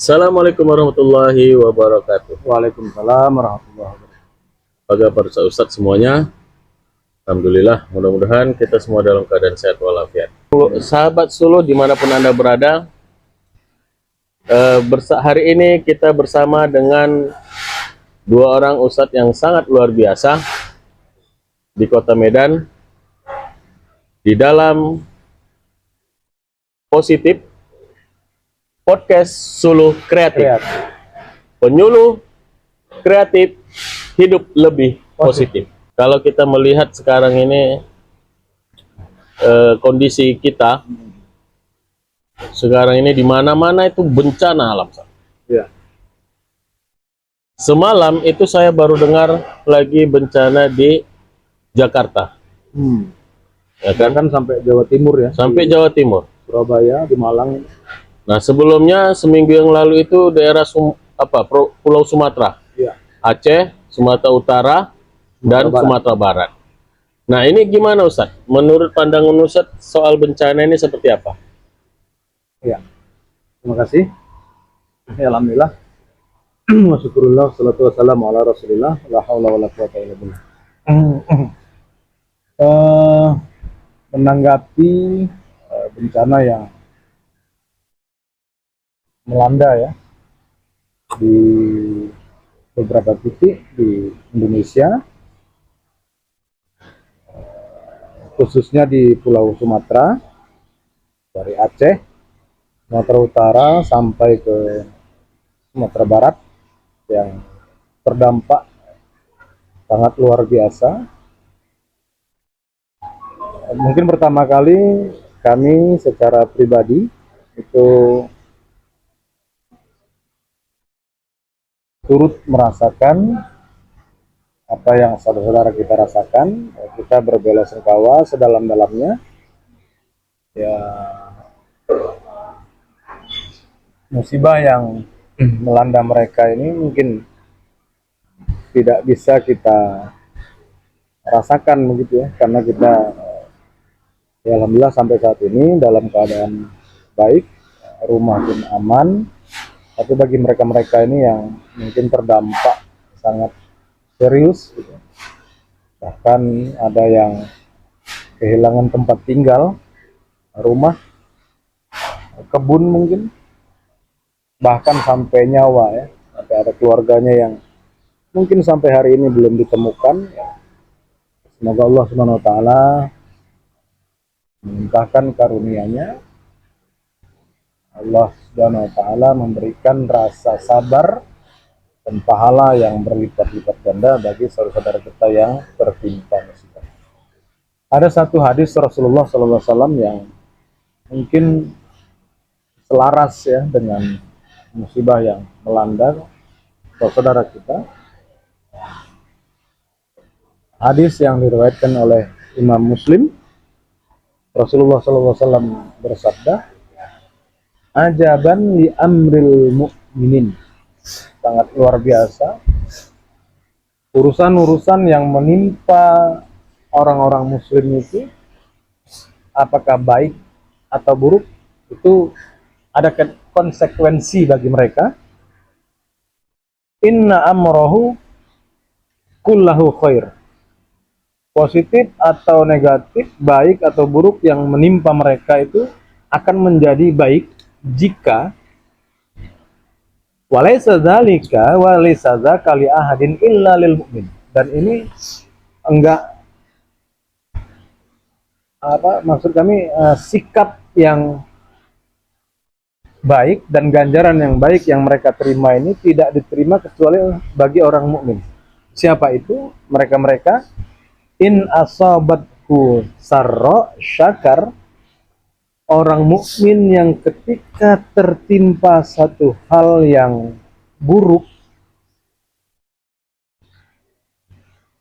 Assalamualaikum warahmatullahi wabarakatuh. Waalaikumsalam warahmatullahi wabarakatuh. Apa kabar Ustadz semuanya? Alhamdulillah, mudah-mudahan kita semua dalam keadaan sehat walafiat. Sahabat Solo dimanapun Anda berada, hari ini kita bersama dengan dua orang Ustadz yang sangat luar biasa di kota Medan di dalam Positif Podcast Solo Kreatif. Penyuluh kreatif hidup lebih positif. Kalau kita melihat sekarang ini kondisi kita sekarang ini di mana-mana itu bencana alam. Ya. Semalam itu saya baru dengar lagi bencana di Jakarta. Ya kan sampai Jawa Timur ya. Sampai Jawa Timur. Surabaya, di Malang. Nah, sebelumnya seminggu yang lalu itu daerah Pulau Sumatera. Ya. Aceh, Sumatera Utara, dan Sumatera Barat. Nah, ini gimana Ustadz? Menurut pandangan Ustadz soal bencana ini seperti apa? Ya. Terima kasih. Ya, alhamdulillah. Wasyukurillah, salatu wassalamu ala rasulillah, la haula wa la quwata illa billah. Menanggapi bencana yang melanda ya di beberapa titik di Indonesia, khususnya di Pulau Sumatera, dari Aceh, Sumatera Utara sampai ke Sumatera Barat yang terdampak sangat luar biasa. Mungkin pertama kali kami secara pribadi itu turut merasakan apa yang saudara-saudara kita rasakan. Kita berbelasungkawa sedalam-dalamnya ya, musibah yang melanda mereka ini mungkin tidak bisa kita rasakan begitu ya, karena kita ya alhamdulillah sampai saat ini dalam keadaan baik, rumah pun aman. Tapi bagi mereka-mereka ini yang mungkin terdampak sangat serius gitu. Bahkan ada yang kehilangan tempat tinggal, rumah, kebun mungkin, bahkan sampai nyawa ya. Sampai ada keluarganya yang mungkin sampai hari ini belum ditemukan ya. Semoga Allah Subhanahu wa taala melimpahkan karunia-Nya. Allah Subhanahu wa taala memberikan rasa sabar dan pahala yang berlipat-lipat ganda bagi saudara-saudara kita yang tertimpa musibah. Ada satu hadis Rasulullah SAW yang mungkin selaras ya dengan musibah yang melanda saudara kita. Hadis yang diriwayatkan oleh Imam Muslim. Rasulullah SAW bersabda, "Ajaban li amril mu'minin." Sangat luar biasa urusan-urusan yang menimpa orang-orang muslim itu, apakah baik atau buruk, itu ada konsekuensi bagi mereka. Inna amrohu kullahu khair. Positif atau negatif, baik atau buruk yang menimpa mereka itu akan menjadi baik jika walaysa dzalika walaysa dzaka li ahadin illa lil mu'min. Dan ini enggak maksud kami sikap yang baik dan ganjaran yang baik yang mereka terima ini tidak diterima kecuali bagi orang mukmin. Siapa itu? Mereka-mereka in asabathu sarra syakar, orang mukmin yang ketika tertimpa satu hal yang buruk,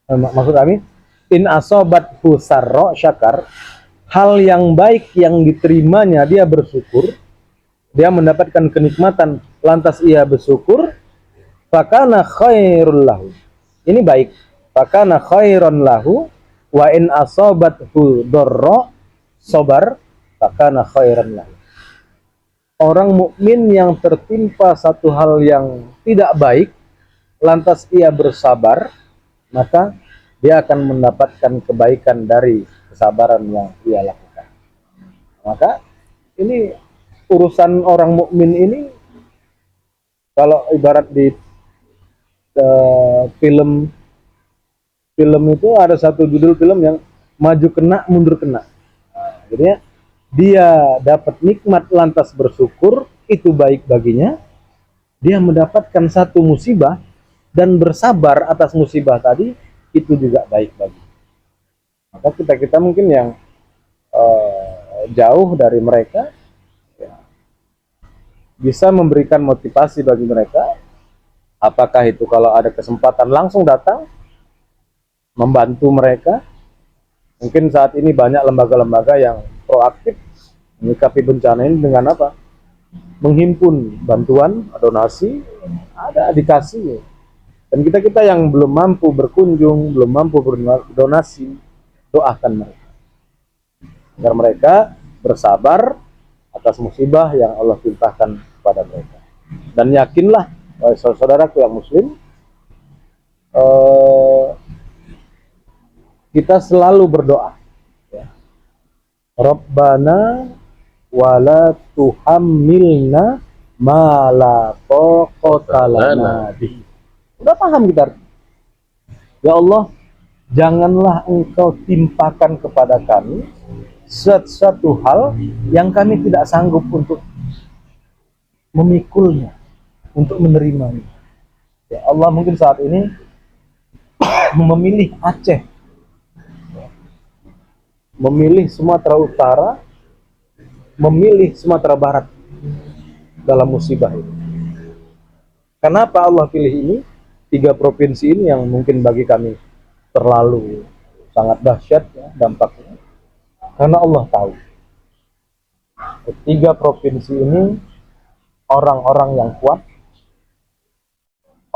maksud kami in asabathu sarra syakar, hal yang baik yang diterimanya dia bersyukur, dia mendapatkan kenikmatan lantas ia bersyukur, fakana khairul lahu. Ini baik. Fakana khairan lahu wa in asabathu dharra sabar fakana khairan lahu. orang mukmin yang tertimpa satu hal yang tidak baik, lantas ia bersabar, maka dia akan mendapatkan kebaikan dari kesabaran yang ia lakukan. Maka ini urusan orang mukmin ini, kalau ibarat di film itu ada satu judul film yang maju kena mundur kena. Jadi dia dapat nikmat lantas bersyukur, itu baik baginya. Dia mendapatkan satu musibah dan bersabar atas musibah tadi, itu juga baik bagi. Maka kita mungkin yang jauh dari mereka, ya, bisa memberikan motivasi bagi mereka. Apakah itu kalau ada kesempatan langsung datang membantu mereka. Mungkin saat ini banyak lembaga-lembaga yang proaktif menyikapi bencana ini dengan apa? Menghimpun bantuan, donasi, ada dikasih. Dan kita yang belum mampu berkunjung, belum mampu berdonasi, doakan mereka agar mereka bersabar atas musibah yang Allah timpakan kepada mereka. Dan yakinlah, wahai saudaraku yang muslim, kita selalu berdoa, ya. Rabbana wala tuhammilna ma la taqata lana bihi. Udah paham kita? Ya Allah, janganlah Engkau timpakan kepada kami suatu hal yang kami tidak sanggup untuk memikulnya, untuk menerimanya. Ya Allah, mungkin saat ini memilih Aceh, memilih Sumatera Utara, memilih Sumatera Barat dalam musibah ini. Kenapa Allah pilih ini? 3 provinsi ini yang mungkin bagi kami terlalu sangat dahsyat, ya, dampaknya. Karena Allah tahu 3 provinsi ini orang-orang yang kuat,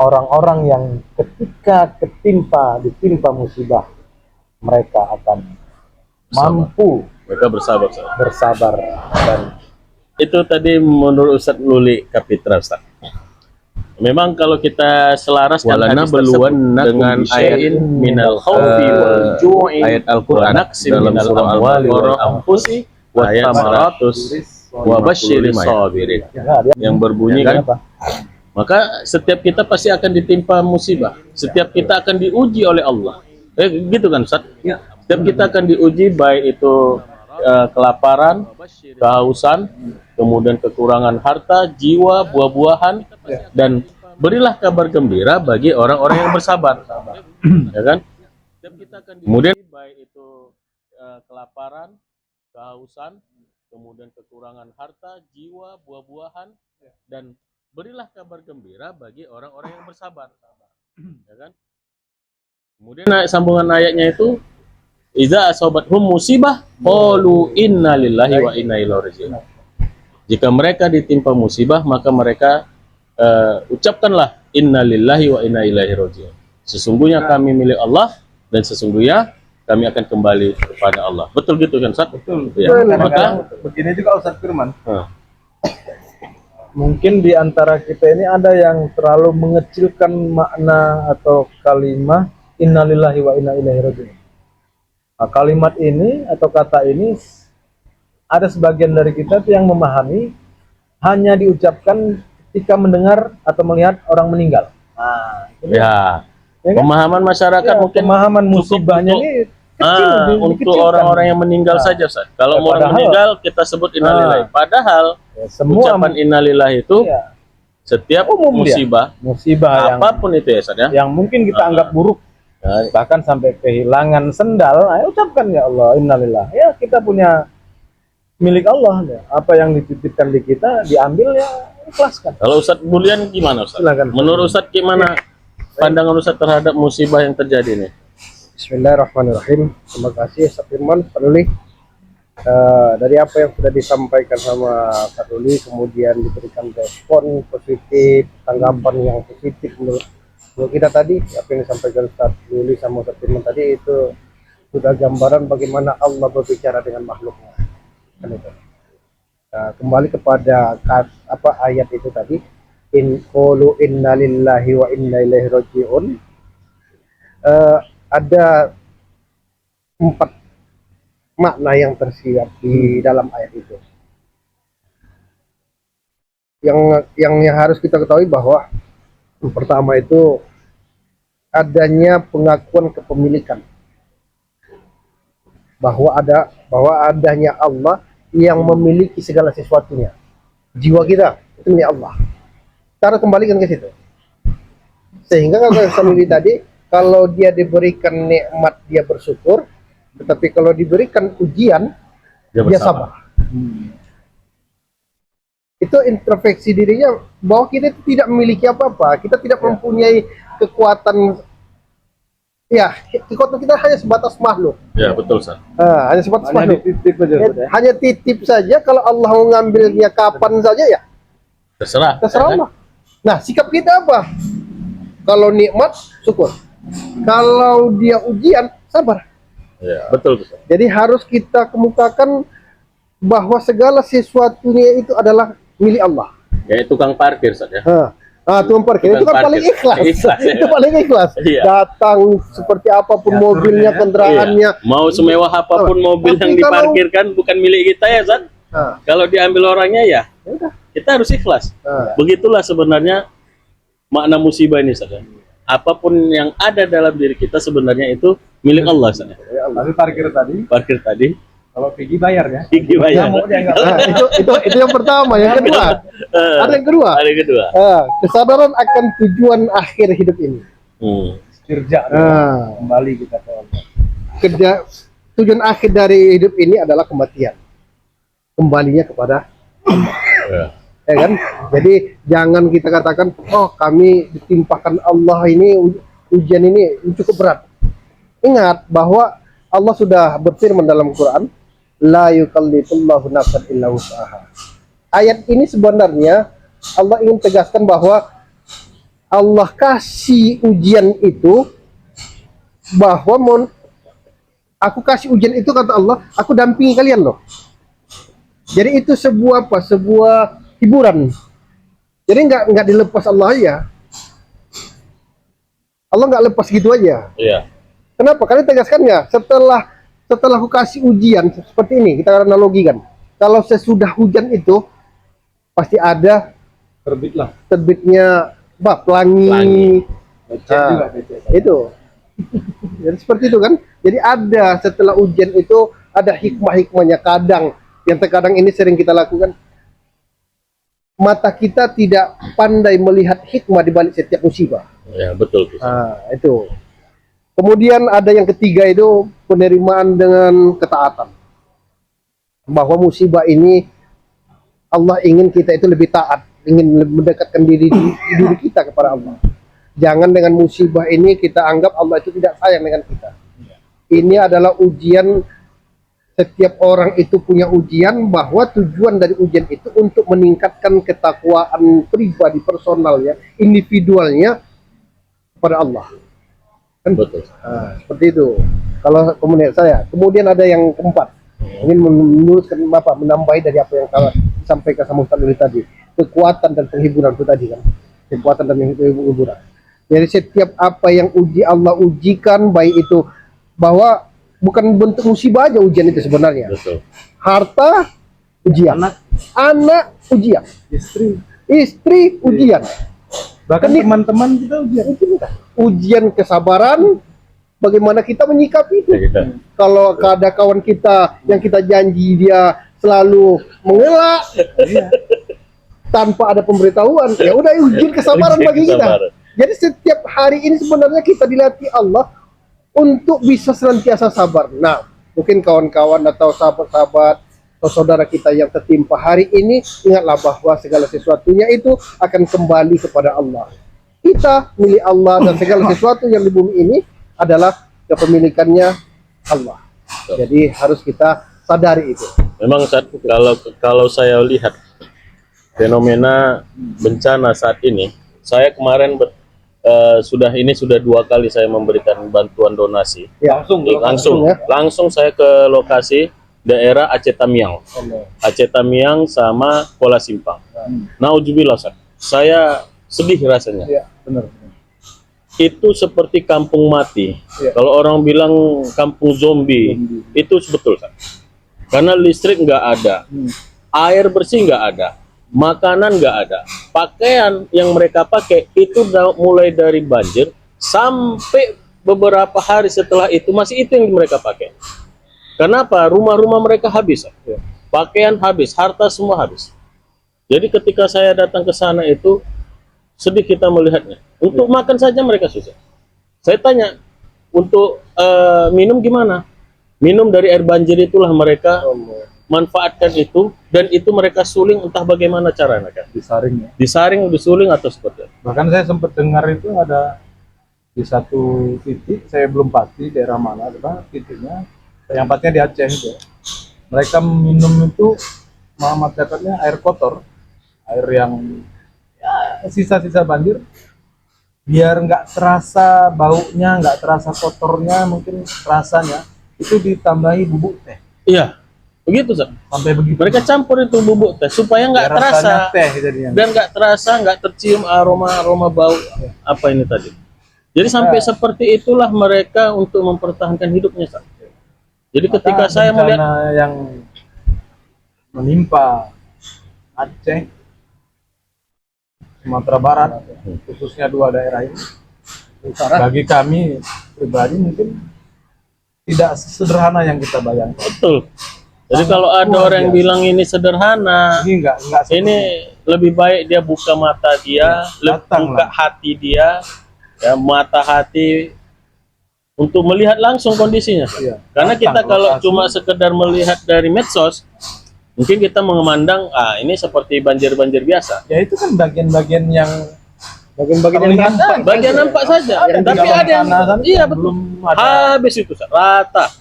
orang-orang yang ketika ditimpa musibah, mereka akan mampu Mereka bersabar. Dan Itu tadi menurut Ustadz Luli Kapitra, Ustadz. Memang kalau kita selaraskan hadis tersebut dengan ayat minal khawfi wal ju'i, ayat Al-Qur'an dalam surah Al-Anfusi ayat 100 wa basyiris sabirin, yang berbunyi kan, maka setiap kita pasti akan ditimpa musibah, setiap kita akan diuji oleh Allah. Gitu kan Ustaz? Setiap kita akan diuji, baik itu kelaparan, kehausan, kemudian kekurangan harta, jiwa, buah-buahan, dan berilah kabar gembira bagi orang-orang yang bersabar, ya kan? Kemudian baik itu kelaparan, kehausan, kemudian kekurangan harta, jiwa, buah-buahan, dan berilah kabar gembira bagi orang-orang yang bersabar, ya kan? Kemudian sambungan ayatnya itu, Iza asobathum musibah qalu inna lillahi wa inna ilaihi raji'un. Jika mereka ditimpa musibah, maka mereka ucapkanlah inna lillahi wa inna ilaihi raji'un. Sesungguhnya kami milik Allah dan sesungguhnya kami akan kembali kepada Allah. Betul gitu kan Ustaz? betul. Ya. Maka begini juga Ustaz Firman. Mungkin di antara kita ini ada yang terlalu mengecilkan makna atau kalimat innalillahi wa inna ilaihi raji'un. Nah, kalimat ini atau kata ini ada sebagian dari kita yang memahami hanya diucapkan ketika mendengar atau melihat orang meninggal. Nah, ya, kan? pemahaman masyarakat Ya, mungkin pemahaman musibahnya ini kecil, untuk orang-orang yang meninggal saja Ustaz. Kalau mau orang meninggal kita sebut innalillahi. Padahal ya, semua ucapan innalillahi itu setiap musibah yang apapun itu ya Ustaz ya, yang mungkin kita anggap buruk, bahkan sampai kehilangan sendal, ayo ucapkan ya Allah innalillah. Ya, kita punya milik Allah, ya. Apa yang dititipkan di kita diambil, ya ikhlaskan. Kalau Ustadz Bulian gimana Ustadz? Silakan. Menurut Ustadz gimana pandangan Ustadz terhadap musibah yang terjadi ini? Bismillahirrahmanirrahim. Terima kasih Ustaz Firman, Pak Duli. Dari apa yang sudah disampaikan sama Pak Duli, kemudian diberikan respon positif, tanggapan yang positif menurut kita tadi, apa yang disampaikan Ustaz Duli sama Ustaz Firman tadi, itu sudah gambaran bagaimana Allah berbicara dengan makhluknya. Kan itu. kembali kepada ayat itu tadi, in qulu inna lillahi wa inna ilaihi rajiun. Ada 4 makna yang tersirat di dalam ayat itu. Yang harus kita ketahui bahwa pertama itu adanya pengakuan kepemilikan, bahwa adanya Allah yang memiliki segala sesuatunya. Jiwa kita itu milik Allah. Cara kembalikan ke situ. Sehingga kalau sendiri tadi, kalau dia diberikan nikmat dia bersyukur, tetapi kalau diberikan ujian dia sabar. Itu introspeksi dirinya bahwa kita itu tidak memiliki apa-apa, kita tidak mempunyai kekuatan. Ya, kekuatan kita hanya sebatas makhluk. Ya, betul, Ustaz. Hanya sebatas makhluk. Titip aja, ya. Hanya titip saja. Kalau Allah mau ngambilnya kapan saja ya Terserah. terserah Allah. Nah, sikap kita apa? Kalau nikmat, syukur. Kalau dia ujian, sabar. Ya, betul, Ustaz. Jadi harus kita kemukakan bahwa segala sesuatunya itu adalah milik Allah. Kayak tukang parkir, Ustaz ya. Tukang parkir itu kan paling ikhlas. Itu paling ikhlas. Iya. Datang seperti apapun mobilnya, kendaraannya. Iya. Mau semewah apapun mobil Tapi yang diparkirkan bukan milik kita ya, Ustaz. Kalau diambil orangnya ya, Udah. kita harus ikhlas. Begitulah sebenarnya makna musibah ini, Ustaz. Apapun yang ada dalam diri kita sebenarnya itu milik Allah, Ustaz. Tapi parkir tadi, kalau pergi bayar ya. Gigi bayar. Itu yang pertama. Yang kedua, ada yang kedua. Ada yang kedua. Kesadaran akan tujuan akhir hidup ini. Kerja, kembali kita ke Allah. Tujuan akhir dari hidup ini adalah kematian. Kembalinya kepada Ya. ya kan? Jadi jangan kita katakan, oh kami ditimpakan Allah ini ujian ini cukup berat. Ingat bahwa Allah sudah berfirman dalam Quran, la yukallifullahu nafsan illa wus'aha. Ayat ini sebenarnya Allah ingin tegaskan bahwa Allah kasih ujian itu, bahwa aku kasih ujian itu kata Allah, aku dampingi kalian loh. Jadi itu sebuah hiburan. Jadi nggak dilepas Allah aja. Allah nggak lepas gitu aja. Iya. Kenapa? Karena tegaskannya setelah aku kasih ujian seperti ini, kita analogikan. Kalau sesudah hujan itu pasti ada terbitnya pelangi. Itu. Jadi seperti itu kan. Jadi ada setelah ujian itu ada hikmah-hikmahnya. Kadang yang terkadang ini sering kita lakukan, mata kita tidak pandai melihat hikmah di balik setiap musibah. Ya, betul. Itu. Kemudian ada yang ketiga itu penerimaan dengan ketaatan. Bahwa musibah ini Allah ingin kita itu lebih taat, ingin mendekatkan diri kita kepada Allah. Jangan dengan musibah ini kita anggap Allah itu tidak sayang dengan kita. Ini adalah ujian. Setiap orang itu punya ujian, bahwa tujuan dari ujian itu untuk meningkatkan ketakwaan pribadi, personalnya, individualnya kepada Allah. Kan? Betul. Seperti itu. Kalau kemudian kemudian ada yang keempat, ingin menurutkan Bapak, menambahi dari apa yang kalau disampaikan sama Ustaz Luli tadi, kekuatan dan penghiburan itu tadi kan, kekuatan dan penghiburan. Jadi setiap apa yang Allah ujikan, baik itu bahwa bukan bentuk musibah aja ujian itu sebenarnya. Betul. Harta ujian, anak ujian, istri ujian, Bahkan teman-teman kita ujian kesabaran, bagaimana kita menyikapi itu. Ya, Kalau ada kawan kita yang kita janji dia selalu mengelak tanpa ada pemberitahuan, ya udah ujian kesabaran bagi kita. Jadi setiap hari ini sebenarnya kita dilatih Allah untuk bisa senantiasa sabar. Nah, mungkin kawan-kawan atau sahabat-sahabat atau saudara kita yang tertimpa hari ini, ingatlah bahwa segala sesuatunya itu akan kembali kepada Allah. Kita milik Allah, dan segala sesuatu yang di bumi ini adalah kepemilikannya Allah. Jadi harus kita sadari itu. Memang kalau saya lihat fenomena bencana saat ini, saya kemarin sudah 2 kali saya memberikan bantuan donasi. Ya, Langsung saya ke lokasi daerah Aceh Tamiang. Aceh Tamiang sama Kuala Simpang. Nauzubillah, Ustaz. Saya sedih rasanya. Iya, benar. Itu seperti kampung mati. Iya. Kalau orang bilang kampung zombie, itu betul, Ustaz. Karena listrik nggak ada, air bersih nggak ada, makanan nggak ada, pakaian yang mereka pakai itu mulai dari banjir sampai beberapa hari setelah itu masih itu yang mereka pakai. Kenapa? Rumah-rumah mereka habis, pakaian habis, harta semua habis. Jadi ketika saya datang ke sana itu sedih kita melihatnya. Untuk makan saja mereka susah. Saya tanya, untuk minum gimana? Minum dari air banjir itulah mereka manfaatkan itu, dan itu mereka suling entah bagaimana caranya kan. Disaring ya. Disaring, disuling atau seperti itu. Bahkan saya sempat dengar itu ada di satu titik, saya belum pasti daerah mana titiknya, yang pastinya di Aceh itu. Mereka minum itu memanfaatkannya air kotor, air yang ya, sisa-sisa banjir, biar nggak terasa baunya, nggak terasa kotornya, mungkin rasanya itu ditambahi bubuk teh. Iya, begitu Zak. Sampai begitu. Mereka campur itu bubuk teh supaya nggak Biar terasa rasanya teh jadinya. dan nggak terasa, nggak tercium aroma bau apa ini tadi. Jadi sampai seperti itulah mereka untuk mempertahankan hidupnya, Zak. Jadi ketika saya melihat yang menimpa Aceh, Sumatera Barat, khususnya dua daerah ini, bagi kami pribadi mungkin tidak sesederhana yang kita bayangkan. betul. Jadi kalau ada orang yang bilang ini sederhana, Ini enggak ini lebih baik dia buka mata dia, buka hati dia, ya, mata hati untuk melihat langsung kondisinya. Iya. Karena kita kalau cuma sekedar melihat dari medsos, mungkin kita memandang ini seperti banjir-banjir biasa. Ya itu kan bagian-bagian yang Bagian nampak saja. Tapi ada yang iya betul. belum ada Habis itu rata.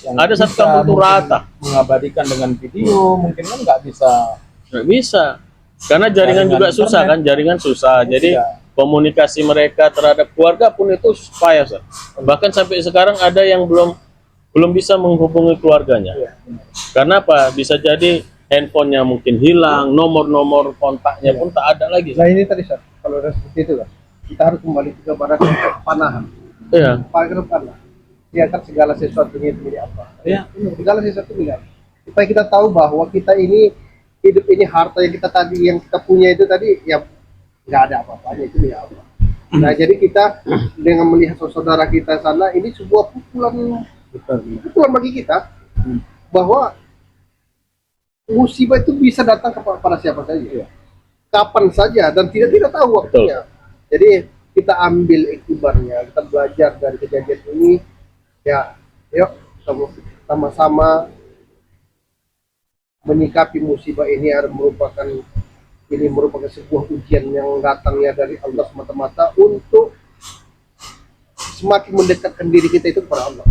yang Ada satu bisa kampung itu mungkin rata. mengabadikan dengan video, mungkin kan nggak bisa. Nggak bisa. Karena jaringan juga Jaringan susah internet. kan, jaringan susah. Jadi Iya. komunikasi mereka terhadap keluarga pun itu payah, Ustaz. Bahkan sampai sekarang ada yang belum bisa menghubungi keluarganya. Iya. Karena apa? Bisa jadi handphonenya mungkin hilang, nomor-nomor kontaknya pun tak ada lagi. Nah ini tadi Sar, kalau udah seperti itu kan, kita harus kembali ke barat panahan. Iya. Pakai panah. Lihatkan segala sesuatunya itu milik apa. Iya. Segala sesuatu milik apa. Supaya kita tahu bahwa kita ini hidup ini harta yang kita punya itu tadi ya nggak ada apa-apanya, itu milik Allah. Nah jadi kita dengan melihat saudara kita sana ini sebuah pukulan bagi kita bahwa musibah itu bisa datang kepada siapa saja, kapan saja, dan tidak tahu waktunya. Jadi kita ambil iktibarnya, kita belajar dari kejadian ini, ya, yuk sama-sama menyikapi musibah ini merupakan sebuah ujian yang datangnya dari Allah semata-mata untuk semakin mendekatkan diri kita itu kepada Allah.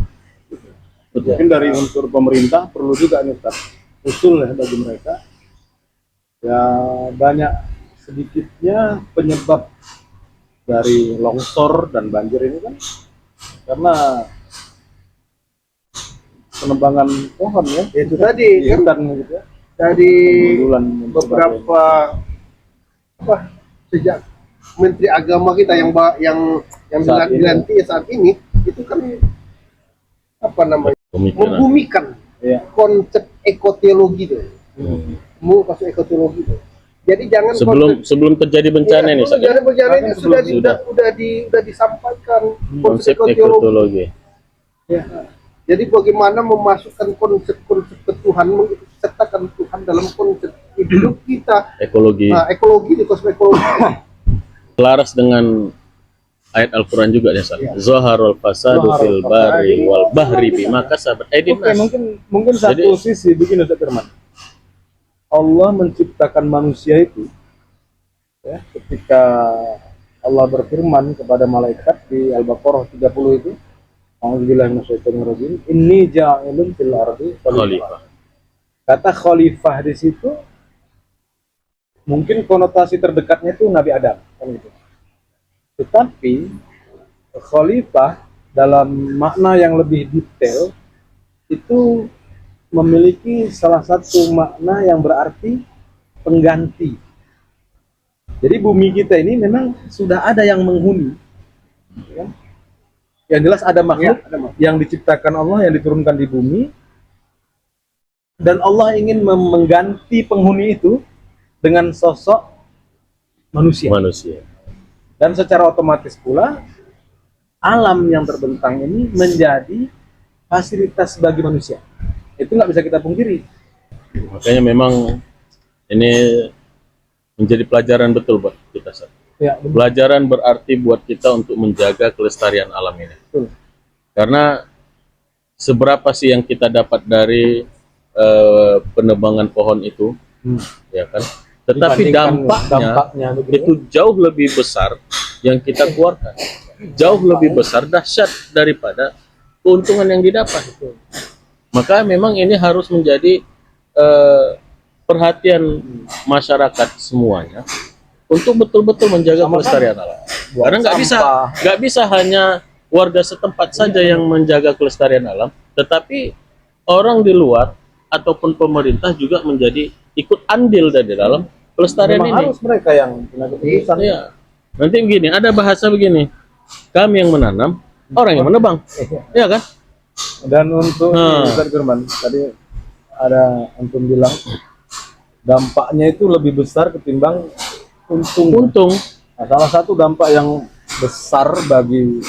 Mungkin dari unsur pemerintah perlu juga nih Ustaz, usul ya bagi mereka. Ya banyak sedikitnya penyebab dari longsor dan banjir ini kan karena penebangan pohon ya. Itu tadi kan gitu ya. dari beberapa sejak Menteri Agama kita yang dilantik saat ini itu kan membumikan konsep ekoteologi itu. Konsep ekoteologi itu. Jadi jangan sebelum terjadi bencana ini, terjadi bencana ini sudah disampaikan konsep ekologi. Ya. Jadi bagaimana memasukkan konsep-konsep Tuhan, mensertakan Tuhan dalam konsep hidup kita. Ekologi. Nah, ekologi di konsep ekologi. Selaras dengan ayat Al-Quran juga ya, Zaharul fasadu fil bari wal bahri bima kasabat aydin nas. Mungkin satu sisi begini Ustaz Firman. Allah menciptakan manusia itu ya, ketika Allah berfirman kepada malaikat di Al-Baqarah 30 itu, A'udzubillahi minasyaitonirrajim, inni ja'ilun fil ardi khalifah. Kata khalifah di situ mungkin konotasi terdekatnya itu Nabi Adam kan gitu. Tetapi khalifah dalam makna yang lebih detail itu memiliki salah satu makna yang berarti pengganti. Jadi bumi kita ini memang sudah ada yang menghuni, ya. Yang jelas ada makhluk yang diciptakan Allah, yang diturunkan di bumi, dan Allah ingin mengganti penghuni itu dengan sosok manusia. Dan secara otomatis pula alam yang terbentang ini menjadi fasilitas bagi manusia. Itu nggak bisa kita pungkiri. Makanya memang ini menjadi pelajaran betul buat kita. Ya, pelajaran berarti buat kita untuk menjaga kelestarian alam ini. betul. Karena seberapa sih yang kita dapat dari penebangan pohon itu, ya kan? Tetapi dampaknya itu jauh lebih besar yang kita keluarkan, jauh lebih besar dahsyat daripada keuntungan yang didapat. Maka memang ini harus menjadi perhatian masyarakat semuanya untuk betul-betul menjaga kelestarian alam. Karena nggak bisa hanya warga setempat saja yang menjaga kelestarian alam, tetapi orang di luar ataupun pemerintah juga menjadi ikut andil dari dalam pelestarian ini. Harus mereka yang punya keputusan. Iya. Nanti begini, ada bahasa begini, kami yang menanam, orang yang menebang, ya kan? Dan untuk Ustaz Firman, tadi ada antum bilang dampaknya itu lebih besar ketimbang untung. Nah, salah satu dampak yang besar bagi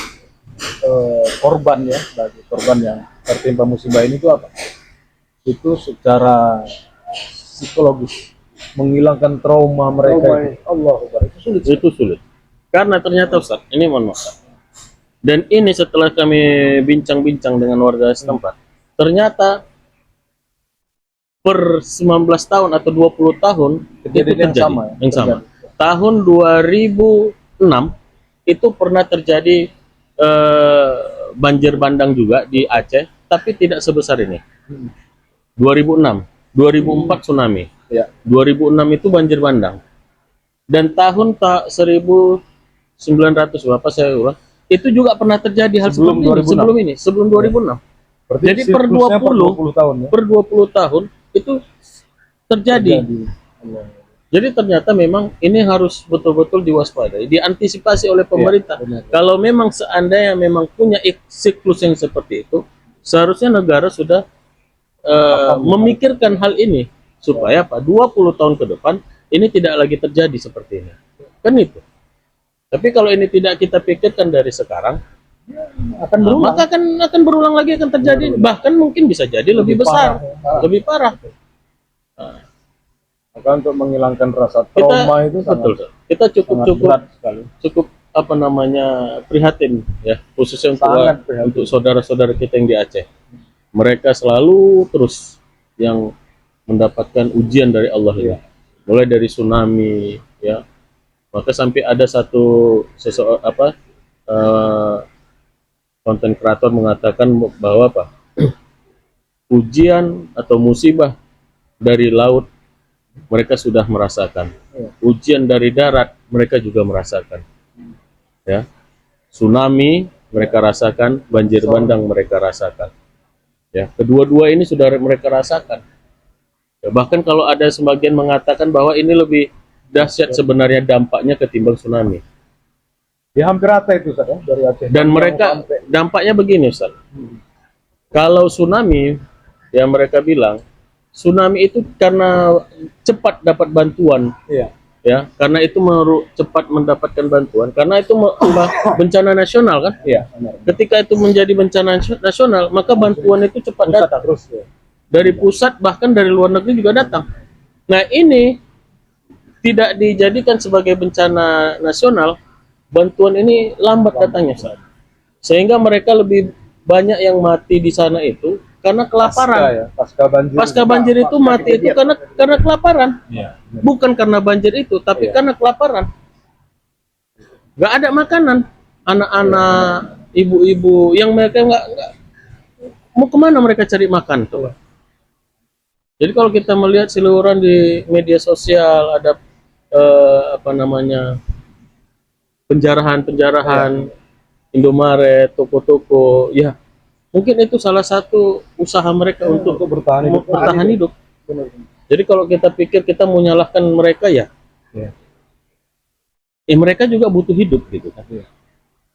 korban ya, bagi korban yang tertimpa musibah ini itu apa? Itu secara psikologis, menghilangkan trauma mereka. Itu sulit. Karena ternyata Ustaz, ini mohon maaf. Dan ini setelah kami bincang-bincang dengan warga setempat, ternyata per 19 tahun atau 20 tahun kejadian itu terjadi yang sama. Tahun 2006 itu pernah terjadi banjir bandang juga di Aceh, tapi tidak sebesar ini. 2006, 2004 tsunami. Ya. 2006 itu banjir bandang. Dan tahun 1900 berapa saya ulang, itu juga pernah terjadi hal sebelum 2006. Berarti jadi per 20 tahun ya? Per 20 tahun itu terjadi. Jadi ternyata memang ini harus betul-betul diwaspadai, diantisipasi oleh pemerintah. Kalau memang seandainya memang punya siklus yang seperti itu, seharusnya negara sudah memikirkan hal ini supaya 20 tahun ke depan ini tidak lagi terjadi seperti ini. Kan itu. Tapi kalau ini tidak kita pikirkan dari sekarang, maka akan berulang lagi, akan terjadi, bahkan mungkin bisa jadi lebih besar, lebih parah. Maka untuk menghilangkan rasa trauma itu betul. Kita cukup apa namanya prihatin ya, khususnya untuk saudara-saudara kita yang di Aceh. Mereka selalu terus yang mendapatkan ujian dari Allah ya. Mulai dari tsunami ya. Maka sampai ada konten kreator mengatakan bahwa ujian atau musibah dari laut mereka sudah merasakan, ujian dari darat mereka juga merasakan, ya, tsunami mereka rasakan, banjir bandang mereka rasakan, ya, kedua-dua ini sudah mereka rasakan. Ya, bahkan kalau ada sebagian mengatakan bahwa ini lebih dahsyat sebenarnya dampaknya ketimbang tsunami. Ya hampir rata itu Ustaz ya, dari Aceh. Dan mereka dampaknya begini Ustaz. Kalau tsunami, ya mereka bilang tsunami itu karena cepat dapat bantuan, ya, karena itu cepat mendapatkan bantuan, karena itu bencana nasional kan, ketika itu menjadi bencana nasional, maka bantuan itu cepat datang, dari pusat bahkan dari luar negeri juga datang. Nah ini tidak dijadikan sebagai bencana nasional, bantuan ini lambat datangnya, sehingga mereka lebih banyak yang mati di sana itu karena kelaparan. Pasca banjir itu mati itu karena kelaparan. Bukan karena banjir itu, tapi karena kelaparan. Gak ada makanan. Anak-anak, ibu-ibu yang mereka nggak mau kemana mereka cari makan tuh. Jadi kalau kita melihat siluran di media sosial ada penjarahan Indomaret, toko-toko, ya Mungkin itu salah satu usaha mereka untuk bertahan hidup. bertahan hidup. Benar. Jadi kalau kita pikir kita mau nyalahkan mereka ya, Ya. mereka juga butuh hidup gitu kan. Iya.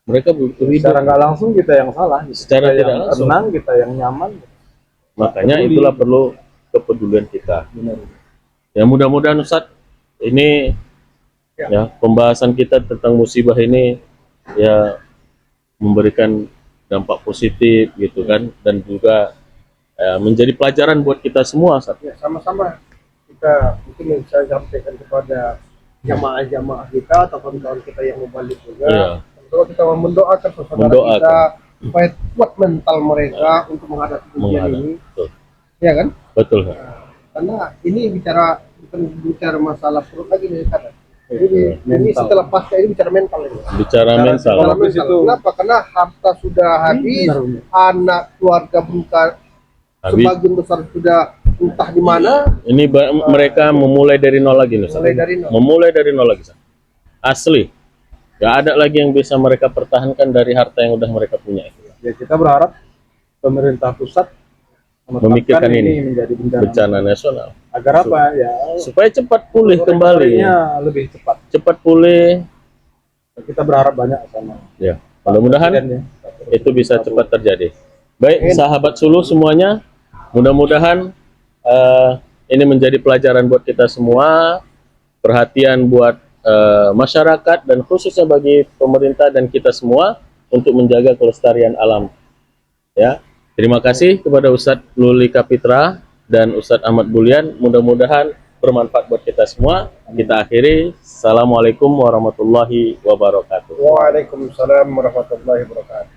Mereka butuh hidup. Secara nggak langsung kita yang salah, gitu. Secara Kita tidak yang langsung. tenang, kita yang nyaman. Makanya peduli. itulah perlu kepedulian kita. Benar. Ya mudah-mudahan Ustadz ini ya pembahasan kita tentang musibah ini ya memberikan dampak positif gitu kan, dan juga menjadi pelajaran buat kita semua Ustadz. Ya, sama-sama kita mungkin bisa sampaikan kepada jamaah-jamaah kita atau kawan-kawan kita yang mau balik juga. Iya. Kalau kita mau mendoakan saudara Mendoakan. kita supaya kuat mental mereka untuk menghadapi ujian ini, Betul. ya kan? Betul. Karena ini bukan bicara masalah perut lagi nih kan. Jadi ini Mental. setelah pasca ini bicara mental ini. Bicara mental. Bicara Habis mental. itu- Kenapa? Karena harta sudah habis, benar. anak keluarga bukan Habis. sebagian besar sudah entah di mana. Ini mereka memulai dari nol lagi nih, Ustaz. Mulai dari nol. Memulai dari nol lagi, Ustaz. Asli. Gak ada lagi yang bisa mereka pertahankan dari harta yang udah mereka punya. Ya kita berharap pemerintah pusat Memikirkan menetapkan ini menjadi bencana nasional agar apa ya supaya cepat pulih kembali. recovery-nya lebih cepat. Cepat pulih. Kita berharap banyak sama Ya. Mudah-mudahan Presiden, ya. itu bisa cepat terjadi. Baik, sahabat Suluh semuanya, mudah-mudahan ini menjadi pelajaran buat kita semua, perhatian buat masyarakat dan khususnya bagi pemerintah dan kita semua untuk menjaga kelestarian alam. Ya, terima kasih kepada Ustadz Luli Kapitra dan Ustadz Ahmad Bulian. Mudah-mudahan bermanfaat buat kita semua. Kita akhiri. Assalamualaikum warahmatullahi wabarakatuh. Waalaikumsalam warahmatullahi wabarakatuh.